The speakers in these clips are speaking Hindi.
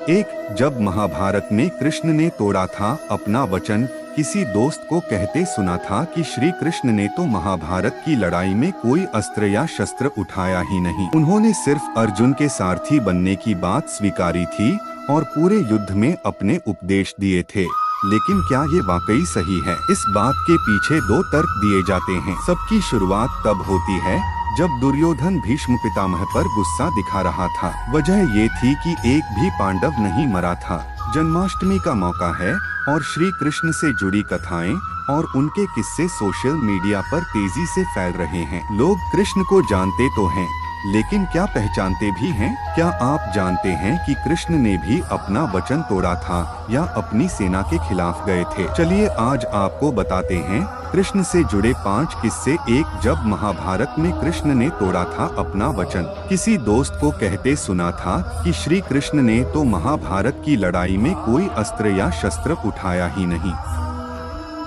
एक जब महाभारत में कृष्ण ने तोड़ा था अपना वचन, किसी दोस्त को कहते सुना था कि श्री कृष्ण ने तो महाभारत की लड़ाई में कोई अस्त्र या शस्त्र उठाया ही नहीं। उन्होंने सिर्फ अर्जुन के सारथी बनने की बात स्वीकारी थी और पूरे युद्ध में अपने उपदेश दिए थे। लेकिन क्या ये वाकई सही है? इस बात के पीछे दो तर्क दिए जाते हैं। सबकी शुरुआत तब होती है जब दुर्योधन भीष्म पितामह पर गुस्सा दिखा रहा था। वजह ये थी कि एक भी पांडव नहीं मरा था। जन्माष्टमी का मौका है और श्री कृष्ण से जुड़ी कथाएं और उनके किस्से सोशल मीडिया पर तेजी से फैल रहे हैं। लोग कृष्ण को जानते तो हैं, लेकिन क्या पहचानते भी हैं? क्या आप जानते हैं कि कृष्ण ने भी अपना वचन तोड़ा था या अपनी सेना के खिलाफ गए थे? चलिए आज आपको बताते हैं कृष्ण से जुड़े 5 किस्से। एक जब महाभारत में कृष्ण ने तोड़ा था अपना वचन, किसी दोस्त को कहते सुना था कि श्री कृष्ण ने तो महाभारत की लड़ाई में कोई अस्त्र या शस्त्र उठाया ही नहीं।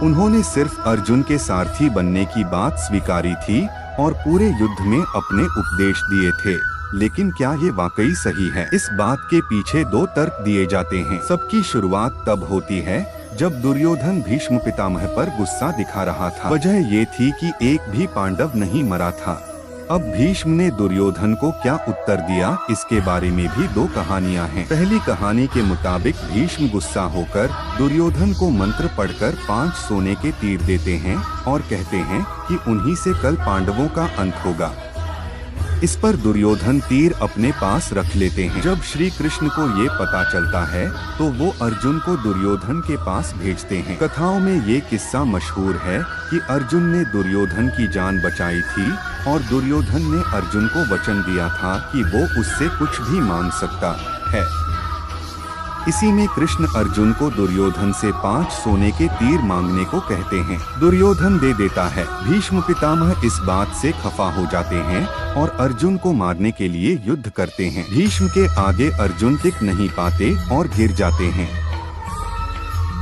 उन्होंने सिर्फ अर्जुन के सारथी बनने की बात स्वीकारी थी और पूरे युद्ध में अपने उपदेश दिए थे। लेकिन क्या ये वाकई सही है? इस बात के पीछे दो तर्क दिए जाते हैं। सबकी शुरुआत तब होती है जब दुर्योधन भीष्म पितामह पर गुस्सा दिखा रहा था। वजह ये थी कि एक भी पांडव नहीं मरा था। अब भीष्म ने दुर्योधन को क्या उत्तर दिया, इसके बारे में भी दो कहानियां हैं। पहली कहानी के मुताबिक भीष्म गुस्सा होकर दुर्योधन को मंत्र पढ़कर 5 सोने के तीर देते हैं और कहते हैं कि उन्हीं से कल पांडवों का अंत होगा। इस पर दुर्योधन तीर अपने पास रख लेते हैं। जब श्री कृष्ण को ये पता चलता है तो वो अर्जुन को दुर्योधन के पास भेजते हैं। कथाओं में ये किस्सा मशहूर है कि अर्जुन ने दुर्योधन की जान बचाई थी और दुर्योधन ने अर्जुन को वचन दिया था कि वो उससे कुछ भी मांग सकता है। इसी में कृष्ण अर्जुन को दुर्योधन से 5 सोने के तीर मांगने को कहते हैं। दुर्योधन दे देता है। भीष्म पितामह इस बात से खफा हो जाते हैं और अर्जुन को मारने के लिए युद्ध करते हैं। भीष्म के आगे अर्जुन टिक नहीं पाते और गिर जाते हैं।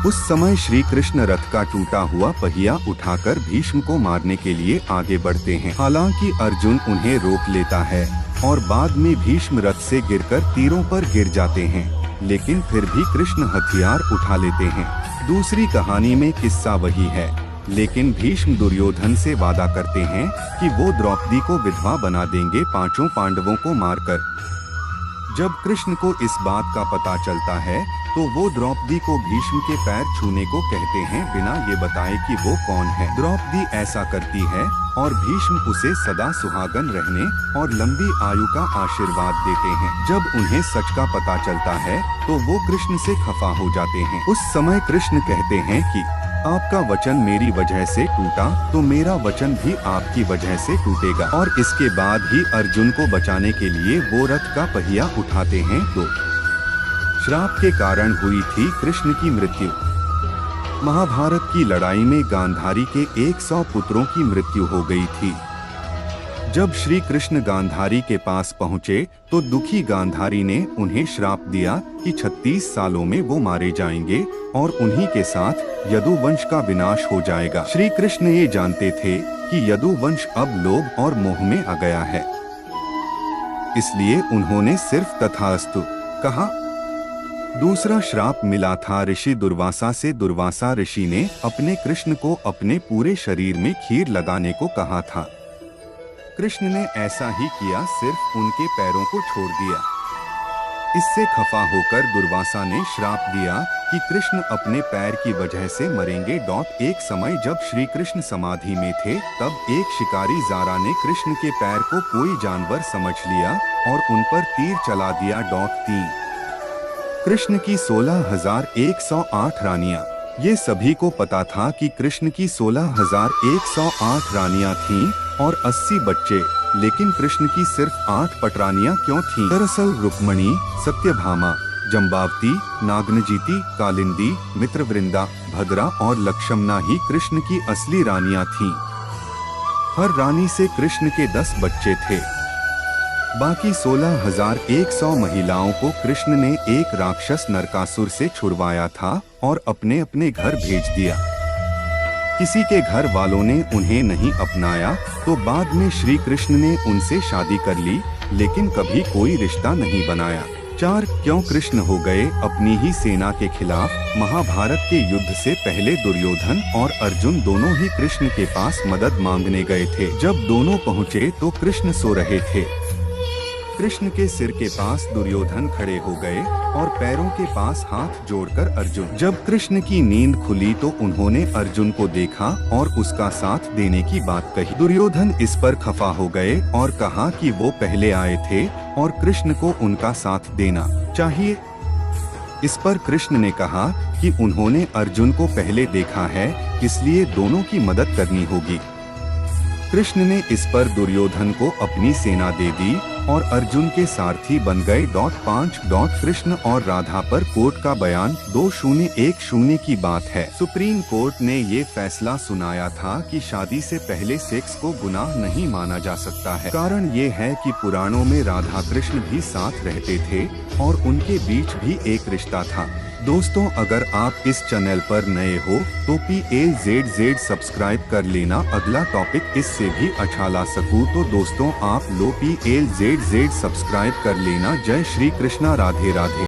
उस समय श्री कृष्ण रथ का टूटा हुआ पहिया उठाकर भीष्म को मारने के लिए आगे बढ़ते हैं। हालांकि अर्जुन उन्हें रोक लेता है और बाद में भीष्म रथ से गिरकर तीरों पर गिर जाते हैं, लेकिन फिर भी कृष्ण हथियार उठा लेते हैं। दूसरी कहानी में किस्सा वही है, लेकिन भीष्म दुर्योधन से वादा करते हैं कि वो द्रौपदी को विधवा बना देंगे 5 पांडवों को मारकर। जब कृष्ण को इस बात का पता चलता है तो वो द्रौपदी को भीष्म के पैर छूने को कहते हैं, बिना ये बताए कि वो कौन है। द्रौपदी ऐसा करती है और भीष्म उसे सदा सुहागन रहने और लंबी आयु का आशीर्वाद देते हैं। जब उन्हें सच का पता चलता है तो वो कृष्ण से खफा हो जाते हैं। उस समय कृष्ण कहते हैं कि आपका वचन मेरी वजह से टूटा तो मेरा वचन भी आपकी वजह से टूटेगा। और इसके बाद ही अर्जुन को बचाने के लिए वो रथ का पहिया उठाते हैं। तो श्राप के कारण हुई थी कृष्ण की मृत्यु। महाभारत की लड़ाई में गांधारी के 100 पुत्रों की मृत्यु हो गई थी। जब श्री कृष्ण गांधारी के पास पहुँचे तो दुखी गांधारी ने उन्हें श्राप दिया कि 36 सालों में वो मारे जाएंगे और उन्हीं के साथ यदुवंश का विनाश हो जाएगा। श्री कृष्ण ये जानते थे कि यदुवंश अब लोभ और मोह में आ गया है, इसलिए उन्होंने सिर्फ तथास्तु कहा। दूसरा श्राप मिला था ऋषि दुर्वासा से। दुर्वासा ऋषि ने अपने कृष्ण को अपने पूरे शरीर में खीर लगाने को कहा था। कृष्ण ने ऐसा ही किया, सिर्फ उनके पैरों को छोड़ दिया। इससे खफा होकर दुर्वासा ने श्राप दिया कि कृष्ण अपने पैर की वजह से मरेंगे। एक समय जब श्री कृष्ण समाधि में थे तब एक शिकारी जारा ने कृष्ण के पैर को कोई जानवर समझ लिया और उन पर तीर चला दिया। 3 कृष्ण की 16,108 रानियां। ये सभी को पता था कि कृष्ण की 16,108 रानियां थीं और 80 बच्चे, लेकिन कृष्ण की सिर्फ 8 पटरानियां क्यों थीं? दरअसल रुक्मणी, सत्यभामा, जम्बावती, नागनजीती, कालिंदी, मित्रवृंदा, भद्रा और लक्ष्मणा ही कृष्ण की असली रानियां थीं। हर रानी से कृष्ण के 10 बच्चे थे। बाकी 16,100 महिलाओं को कृष्ण ने एक राक्षस नरकासुर से छुड़वाया था और अपने अपने घर भेज दिया। किसी के घर वालों ने उन्हें नहीं अपनाया तो बाद में श्री कृष्ण ने उनसे शादी कर ली, लेकिन कभी कोई रिश्ता नहीं बनाया। 4. क्यों कृष्ण हो गए अपनी ही सेना के खिलाफ? महाभारत के युद्ध से पहले दुर्योधन और अर्जुन दोनों ही कृष्ण के पास मदद मांगने गए थे। जब दोनों पहुँचे तो कृष्ण सो रहे थे। कृष्ण के सिर के पास दुर्योधन खड़े हो गए और पैरों के पास हाथ जोड़कर अर्जुन। जब कृष्ण की नींद खुली तो उन्होंने अर्जुन को देखा और उसका साथ देने की बात कही। दुर्योधन इस पर खफा हो गए और कहा कि वो पहले आए थे और कृष्ण को उनका साथ देना चाहिए। इस पर कृष्ण ने कहा कि उन्होंने अर्जुन को पहले देखा है, इसलिए दोनों की मदद करनी होगी। कृष्ण ने इस पर दुर्योधन को अपनी सेना दे दी और अर्जुन के सारथी बन गए। 5. कृष्ण और राधा पर कोर्ट का बयान। 2010 की बात है। सुप्रीम कोर्ट ने ये फैसला सुनाया था कि शादी से पहले सेक्स को गुनाह नहीं माना जा सकता है। कारण ये है कि पुराणों में राधा कृष्ण भी साथ रहते थे और उनके बीच भी एक रिश्ता था। दोस्तों, अगर आप इस चैनल पर नए हो तो PLZZ सब्सक्राइब कर लेना। अगला टॉपिक इससे भी अच्छा ला सकूं तो दोस्तों आप लोग PLZZ सब्सक्राइब कर लेना। जय श्री कृष्णा, राधे राधे।